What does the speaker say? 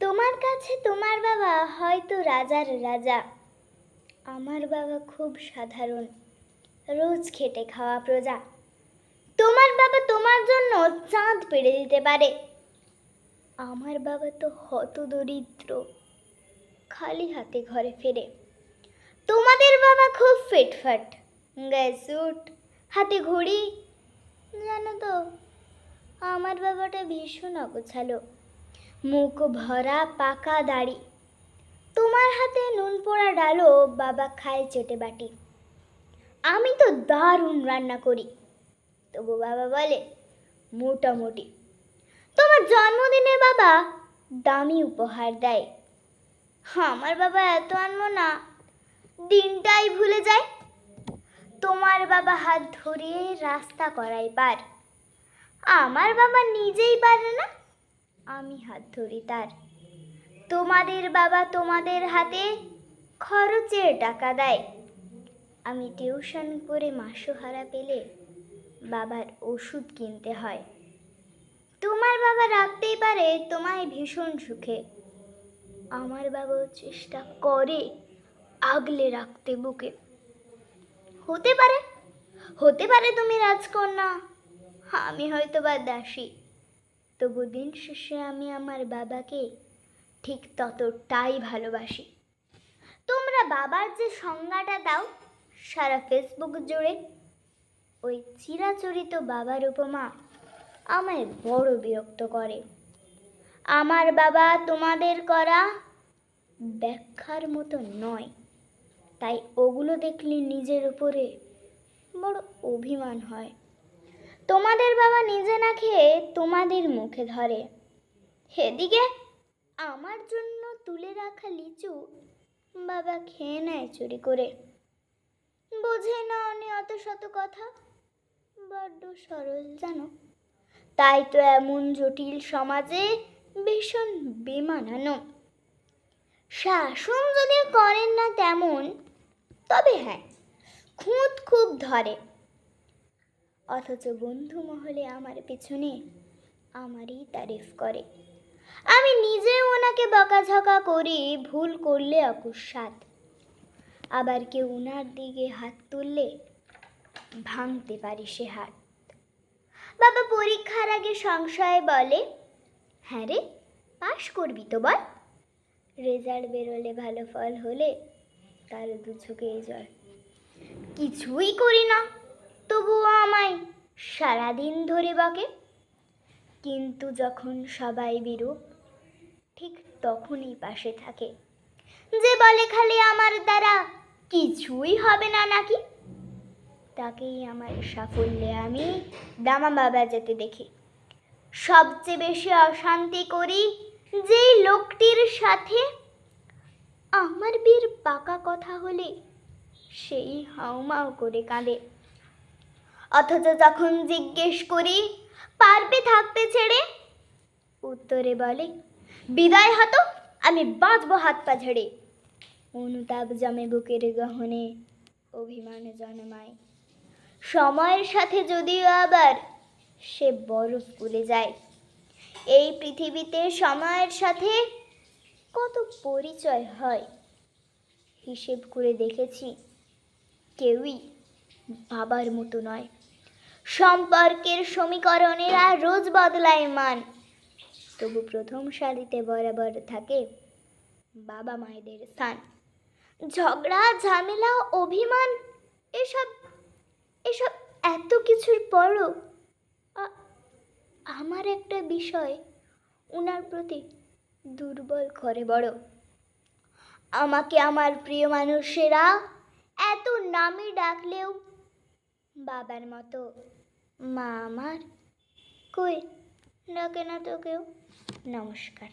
তোমার কাছে তোমার বাবা হয়তো রাজার রাজা, আমার বাবা খুব সাধারণ, রোজ খেটে খাওয়া প্রজা। তোমার বাবা তোমার জন্য চাঁদ পেড়ে দিতে পারে, আমার বাবা তো হতদরিদ্র, খালি হাতে ঘরে ফেরে। তোমাদের বাবা খুব ফিটফাট, গায়ে স্যুট, হাতে ঘড়ি। জানো তো, আমার বাবাটা ভীষণ অগোছালো, মুখ ভরা পাকা দাড়ি। তোমার হাতে নুন পোড়া ডালও বাবা খায় চেটে বাটি। আমি তো দারুণ রান্না করি, তবু বাবা বলে মোটামুটি। তোমার জন্মদিনে বাবা দামি উপহার দেয়, আমার বাবা এত আনবো না, দিনটাই ভুলে যায়। তোমার বাবা হাত ধরিয়ে রাস্তা করায় পার, আমার বাবা নিজেই পারে না, আমি হাত ধরি তার। তোমাদের বাবা তোমাদের হাতে খরচের টাকা দেয়, আমি টিউশন করে মাসোহারা পেলে বাবার ওষুধ কিনতে হয়। তোমার বাবা রাখতেই পারে তোমায় ভীষণ সুখে, আমার বাবাও চেষ্টা করে আগলে রাখতে বুকে। হতে পারে তুমি রাজকন্যা, আমি হয়তো বা দাসী, তবু দিন শেষে আমি আমার বাবাকে ঠিক ততটাই ভালোবাসি। তোমরা বাবার যে সংজ্ঞাটা দাও সারা ফেসবুক জুড়ে, ওই চিরাচরিত বাবার উপমা আমায় বড় বিরক্ত করে। আমার বাবা তোমাদের করা ব্যাখ্যার মতো নয়, তাই ওগুলো দেখলে নিজের উপরে বড় অভিমান হয়। তোমাদের বাবা নিজে না খেয়ে তোমাদের মুখে ধরে, এদিকে আমার জন্য তুলে রাখা লিচু বাবা খেয়ে নেয় চুরি করে। বোঝে না উনি অত শত কথা, বড্ড সরল জানো, তাই তো এমন জটিল সমাজে ভীষণ বেমানানো। শাসন যদিও করেন না তেমন, তবে হ্যাঁ খুঁত খুব ধরে, অথচ বন্ধু মহলে আমার পেছনে আমারই তারিফ করে। আমি নিজেও ওনাকে বকাঝকা করি ভুল করলে অকস্মাৎ, আবার কেউ ওনার দিকে হাত তুললে ভাঙতে পারি সে হাত। বাবা পরীক্ষার আগে সংশয়ে বলে, হ্যাঁ রে পাশ করবি তো বল। রেজাল্ট বেরোলে ভালো ফল হলে তার দু চোখে জল। কিছুই করি না, তবুও আমায় সারাদিন ধরে বকে। কিন্তু যখন সবাই বিরূপ, ঠিক তখনই পাশে থাকে, যে বলে খালি আমার দ্বারা কিছুই হবে না নাকি, তাকেই আমার সাফল্যে আমি দামামা বাজাতে দেখি। সবচেয়ে বেশি অশান্তি করি যেই লোকটির সাথে, আমার বিয়ের পাকা কথা হলে সেই হাউমাউ করে কাঁদে। অথচ যখন জিজ্ঞেস করি পারবে থাকতে ছেড়ে, উত্তরে বলে বিদায় হতো আমি বাঁচবো হাত পা ঝেড়ে। অনুতাপ জমে বুকের গহনে, অভিমান জন্মায়, সময়ের সাথে যদিও আবার সে বরফ গলে যায়। এই পৃথিবীতে সময়ের সাথে কত পরিচয় হয়, হিসেব করে দেখেছি কেউই বাবার মতো নয়। সম্পর্কের সমীকরণেরা রোজ বদলায় মান, তবু প্রথম সারিতে বরাবর থাকে বাবা মায়েদের স্থান। ঝগড়া ঝামেলা অভিমান এসব এসব এত কিছুর পরও আমার একটা বিষয় ওনার প্রতি দুর্বল করে বড়। আমাকে আমার প্রিয় মানুষেরা এত নামে ডাকলেও বাবার মতো মা আমার কই ডাকে না তো কেউ। নমস্কার।